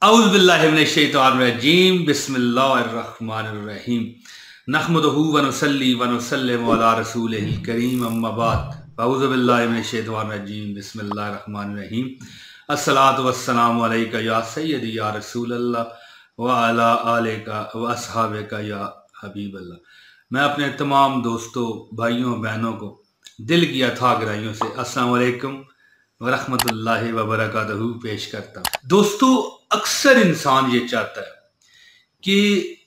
औज़ु बिल्लाहि मिनश्शैतानिर्रजीम बिस्मिल्लाहिर्रहमानिर्रहीम नहमदुहु व नुसल्ली व नुसल्लिमु अला रसूलिहिल करीम अम्मा बाद औज़ु बिल्लाहि मिनश्शैतानिर्रजीम बिस्मिल्लाहिर्रहमानिर्रहीम अस्सलातु वस्सलामु अलैका या सय्यदी या रसूलल्लाह व अला आलिका व अस्हाबिका या हबीबल्लाह। मैं अपने तमाम दोस्तों, भाइयों, बहनों को दिल की अथाह गहराइयों से अस्सलामु अलैकुम वरहमतुल्लाहि वबरकातुहू पेश करता हूँ। दोस्तों, अक्सर इंसान ये चाहता है कि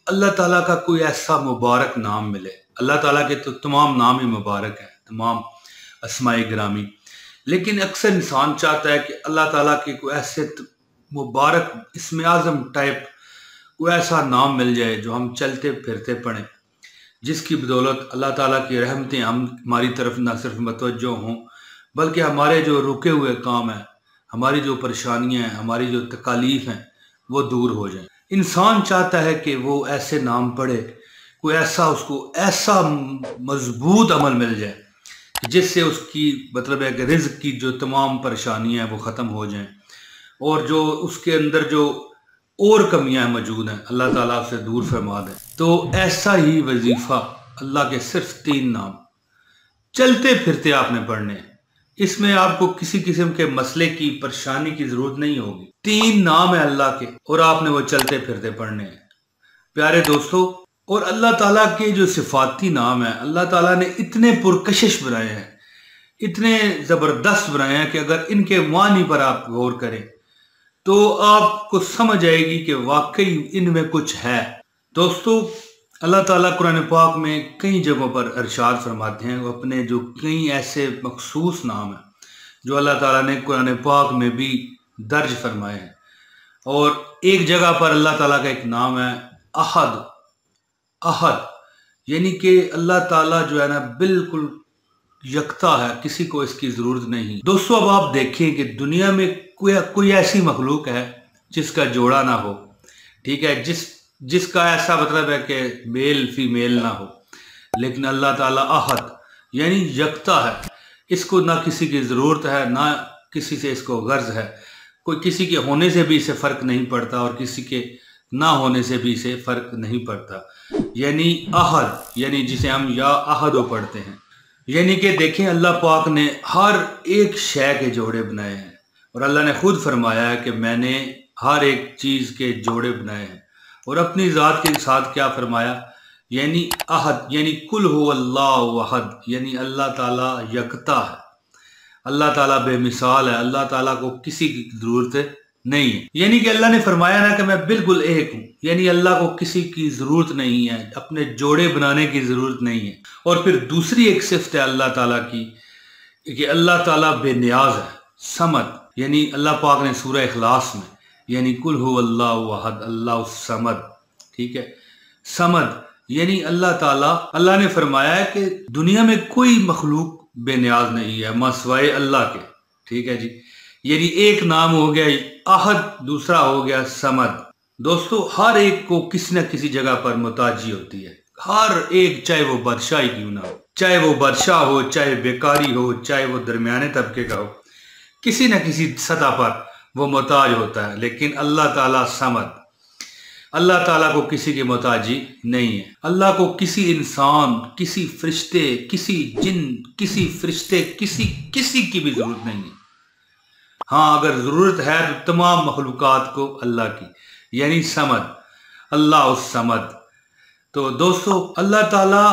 अल्लाह ताला का कोई ऐसा मुबारक नाम मिले। अल्लाह ताला के तो तमाम नाम ही मुबारक हैं, तमाम अस्माए गिरामी, लेकिन अक्सर इंसान चाहता है कि अल्लाह ताला के कोई ऐसे मुबारक इस्म आज़म टाइप कोई ऐसा नाम मिल जाए जो हम चलते फिरते पढ़ें, जिसकी बदौलत अल्लाह ताला की रहमतें हमारी तरफ न सिर्फ मतवज्जो हों बल्कि हमारे जो रुके हुए काम हैं, हमारी जो परेशानियां हैं, हमारी जो तकालीफ हैं, वो दूर हो जाएं। इंसान चाहता है कि वो ऐसे नाम पढ़े, कोई ऐसा उसको ऐसा मजबूत अमल मिल जाए जिससे उसकी मतलब है कि रिज़्क़ की जो तमाम परेशानियां हैं वो ख़त्म हो जाएं, और जो उसके अंदर जो और कमियां मौजूद हैं अल्लाह ताला उसे दूर फरमा दे। तो ऐसा ही वजीफ़ा अल्लाह के सिर्फ 3 नाम चलते फिरते आपने पढ़ने हैं। इसमें आपको किसी किस्म के मसले की परेशानी की जरूरत नहीं होगी। 3 नाम है अल्लाह के और आपने वो चलते फिरते पढ़ने हैं प्यारे दोस्तों। और अल्लाह ताला के जो सिफाती नाम है, अल्लाह ताला ने इतने पुरकशिश बनाए हैं, इतने ज़बरदस्त बनाए हैं कि अगर इनके मानी पर आप गौर करें तो आपको समझ आएगी कि वाकई इनमें कुछ है। दोस्तों, अल्लाह ताला कुरान पाक में कई जगहों पर इरशाद फरमाते हैं, वो अपने जो कई ऐसे मखसूस नाम हैं जो अल्लाह ताला ने कुरान पाक में भी दर्ज फरमाए हैं। और एक जगह पर अल्लाह ताला का एक नाम है अहद। अहद यानी कि अल्लाह ताला जो है ना बिल्कुल यकता है, किसी को इसकी ज़रूरत नहीं। दोस्तों, अब आप देखिए कि दुनिया में कोई ऐसी मखलूक है जिसका जोड़ा ना हो, ठीक है, जिसका ऐसा मतलब है कि मेल फीमेल ना हो, लेकिन अल्लाह ताला अहद यानी यकता है। इसको ना किसी की ज़रूरत है, ना किसी से इसको गर्ज है। कोई किसी के होने से भी इसे फ़र्क नहीं पड़ता और किसी के ना होने से भी इसे फ़र्क नहीं पड़ता। यानी अहद यानी जिसे हम या अहद पढ़ते हैं, यानी कि देखें अल्लाह पाक ने हर एक शय के जोड़े बनाए हैं और अल्लाह ने खुद फरमाया है कि मैंने हर एक चीज़ के जोड़े बनाए हैं। और अपनी ज़ात के साथ क्या फरमाया, यानी अहद यानी कुल हु अल्लाहु अहद, यानी अल्लाह ताला यकता है, अल्लाह ताला बेमिसाल है, अल्लाह ताला को किसी की ज़रूरत नहीं है। यानी कि अल्लाह ने फरमाया ना कि मैं बिल्कुल एक हूँ, यानी अल्लाह को किसी की ज़रूरत नहीं है, अपने जोड़े बनाने की ज़रूरत नहीं है। और फिर दूसरी एक सिफ्त है अल्लाह ताला की कि अल्लाह ताला बेनियाज है, समद, यानी अल्लाह पाक ने सूरह इखलास में यानी कुल हु अल्लाहु अहद अल्लाहु समद, ठीक है, समद यानी अल्लाह ताला, अल्लाह ने फरमाया है कि दुनिया में कोई मखलूक बेनियाज नहीं है मसवाए अल्लाह के, ठीक है जी। यानी एक नाम हो गया अहद, दूसरा हो गया समद। दोस्तों, हर एक को किसी न किसी जगह पर मुताजी होती है, हर एक, चाहे वो बादशाह ही क्यों ना हो, चाहे वो बादशाह हो, चाहे बेकारी हो, चाहे वो दरमियाने तबके का हो, किसी न किसी सतह पर वो मोहताज होता है। लेकिन अल्लाह ताला समद, अल्लाह ताला को किसी की मोहताजी नहीं है। अल्लाह को किसी इंसान, किसी फरिश्ते, किसी जिन, किसी फरिश्ते, किसी की भी जरूरत नहीं है। हाँ, अगर ज़रूरत है तो तमाम मखलूक़ात को अल्लाह की, यानी समद, अल्लाह समद। तो दोस्तों, अल्लाह ताला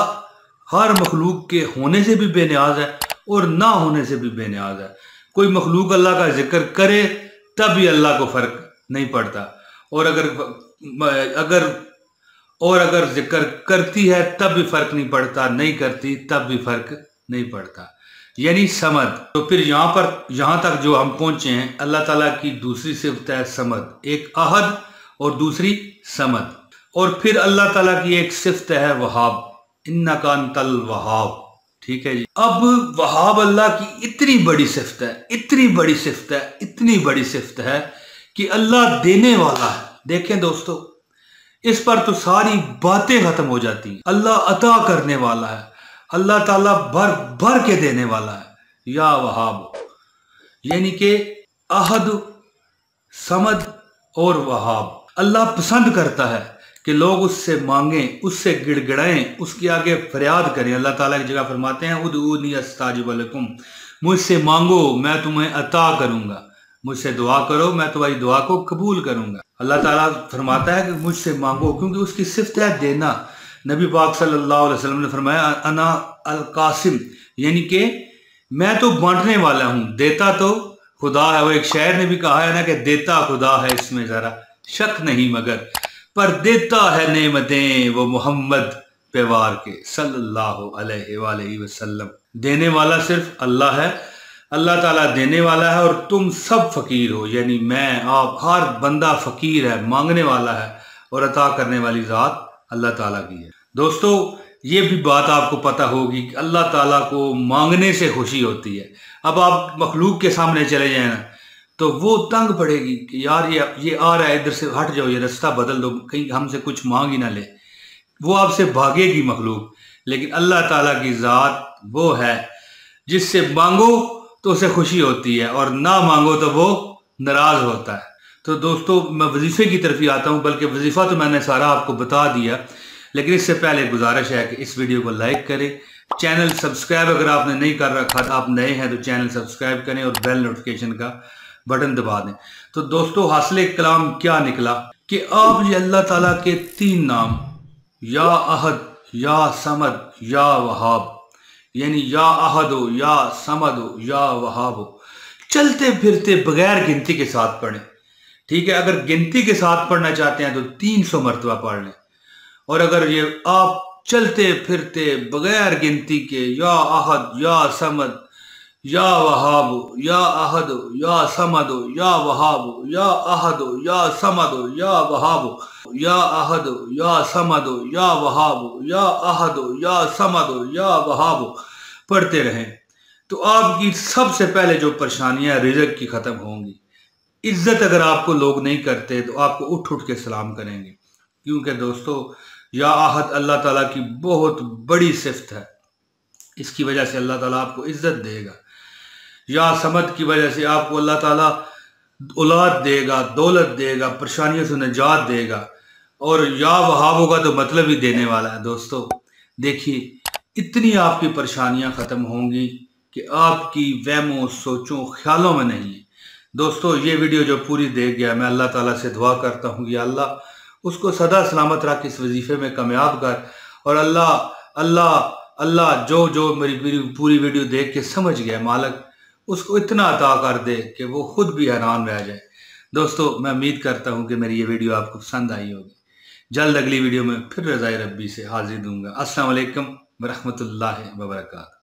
हर मखलूक के होने से भी बेनियाज है और ना होने से भी बेनियाज है। कोई मखलूक अल्लाह का जिक्र करे तब भी अल्लाह को फ़र्क नहीं पड़ता, और अगर जिक्र करती है तब भी फ़र्क नहीं पड़ता, नहीं करती तब भी फ़र्क नहीं पड़ता, यानी समद। तो फिर यहाँ तक जो हम पहुँचे हैं, अल्लाह ताला की दूसरी सिफ्त है समद, एक अहद और दूसरी समद। और फिर अल्लाह ताला की एक सिफ्त है वहाब, इन्नका अंतल वहाब, ठीक है जी। अब वहाब अल्लाह की इतनी बड़ी सिफ्त है, इतनी बड़ी सिफ्त है, इतनी बड़ी सिफ्त है कि अल्लाह देने वाला है। देखें दोस्तों, इस पर तो सारी बातें खत्म हो जाती हैं। अल्लाह अता करने वाला है, अल्लाह ताला भर भर के देने वाला है, या वहाब, यानी कि अहद, समद اور وہاب۔ اللہ پسند کرتا ہے کہ لوگ اس سے مانگیں، اس سے گڑ گڑائیں، اس کے آگے فریاد کریں۔ اللہ تعالیٰ کی جگہ فرماتے ہیں ادعونی استجب لکم، مجھ سے مانگو میں تمہیں عطا کروں گا، مجھ سے دعا کرو میں تمہاری دعا کو قبول کروں گا۔ اللہ تعالیٰ فرماتا ہے کہ مجھ سے مانگو، کیونکہ اس کی صفت ہے دینا۔ نبی پاک صلی اللہ علیہ وسلم نے فرمایا انا القاسم، یعنی کہ میں تو بانٹنے والا ہوں، دیتا تو خدا ہے۔ وہ ایک شاعر نے بھی کہا ہے نا کہ دیتا خدا ہے، اس میں ذرا شک نہیں مگر، پر دیتا ہے نعمتیں وہ محمد پہ وار کے صلی اللہ علیہ وآلہ وسلم۔ دینے والا صرف اللہ ہے، اللہ تعالیٰ دینے والا ہے، اور تم سب فقیر ہو، یعنی میں آپ ہر بندہ فقیر ہے، مانگنے والا ہے، اور عطا کرنے والی ذات اللہ تعالیٰ کی ہے۔ دوستو یہ بھی بات آپ کو پتہ ہوگی کہ اللہ تعالیٰ کو مانگنے سے خوشی ہوتی ہے۔ اب آپ مخلوق کے سامنے چلے جائیں نا تو وہ تنگ پڑے گی کہ یار یہ آ رہا ہے، ادھر سے ہٹ جاؤ، یہ رستہ بدل دو، کہیں ہم سے کچھ مانگ ہی نہ لے، وہ آپ سے بھاگے گی مخلوق۔ لیکن اللہ تعالیٰ کی ذات وہ ہے جس سے مانگو تو اسے خوشی ہوتی ہے، اور نہ مانگو تو وہ ناراض ہوتا ہے۔ تو دوستو میں وظیفے کی طرف ہی آتا ہوں، بلکہ وظیفہ تو میں نے سارا آپ کو بتا دیا، لیکن اس سے پہلے گزارش ہے کہ اس ویڈیو کو لائک کریں، چینل سبسکرائب اگر آپ نے نہیں کر رکھا، آپ نئے ہیں تو چینل سبسکرائب کریں اور بیل نوٹیفیکیشن کا بٹن دبا دیں۔ تو دوستو حاصل کلام کیا نکلا کہ آپ یہ اللہ تعالیٰ کے 3 نام یا احد، یا سمد، یا وہاب، یعنی یا احد ہو، یا سمد ہو، یا وہاب ہو، چلتے پھرتے بغیر گنتی کے ساتھ پڑھیں۔ ٹھیک ہے، اگر گنتی کے ساتھ پڑھنا چاہتے ہیں تو 300 مرتبہ پڑھ لیں، اور اگر یہ آپ چلتے پھرتے بغیر گنتی کے یا احد، یا سمد، یا وہاب، یا احد، یا سمد، یا وہاب، یا احد، یا سمد، یا وہاب، یا احد، یا سمد، یا وہاب، یا احد، یا سمد، یا وہاب پڑھتے رہیں تو آپ کی سب سے پہلے جو پریشانیاں رزق کی ختم ہوں گی۔ عزت اگر آپ کو لوگ نہیں کرتے تو آپ کو اٹھ کے سلام کریں گے، کیونکہ دوستو یا احد اللہ تعالیٰ کی بہت بڑی صفت ہے، اس کی وجہ سے اللہ تعالیٰ آپ کو عزت دے گا۔ یا سمد کی وجہ سے آپ کو اللہ تعالیٰ اولاد دے گا، دولت دے گا، پریشانیوں سے نجات دے گا، اور یا وہاب ہوگا تو مطلب ہی دینے والا ہے۔ دوستو دیکھیے اتنی آپ کی پریشانیاں ختم ہوں گی کہ آپ کی وہموں، سوچوں، خیالوں میں نہیں ہے۔ دوستو یہ ویڈیو جو پوری دیکھ گیا، میں اللہ تعالیٰ سے دعا کرتا ہوں کہ اللہ اس کو سدا سلامت رکھ، اس وظیفے میں کامیاب کر، اور اللہ جو میری پوری ویڈیو دیکھ کے سمجھ گیا مالک، اس کو اتنا عطا کر دے کہ وہ خود بھی حیران رہ جائے۔ دوستو میں امید کرتا ہوں کہ میری یہ ویڈیو آپ کو پسند آئی ہوگی۔ جلد اگلی ویڈیو میں پھر رضائے ربی سے حاضر دوں گا۔ السلام علیکم ورحمۃ اللہ وبرکاتہ۔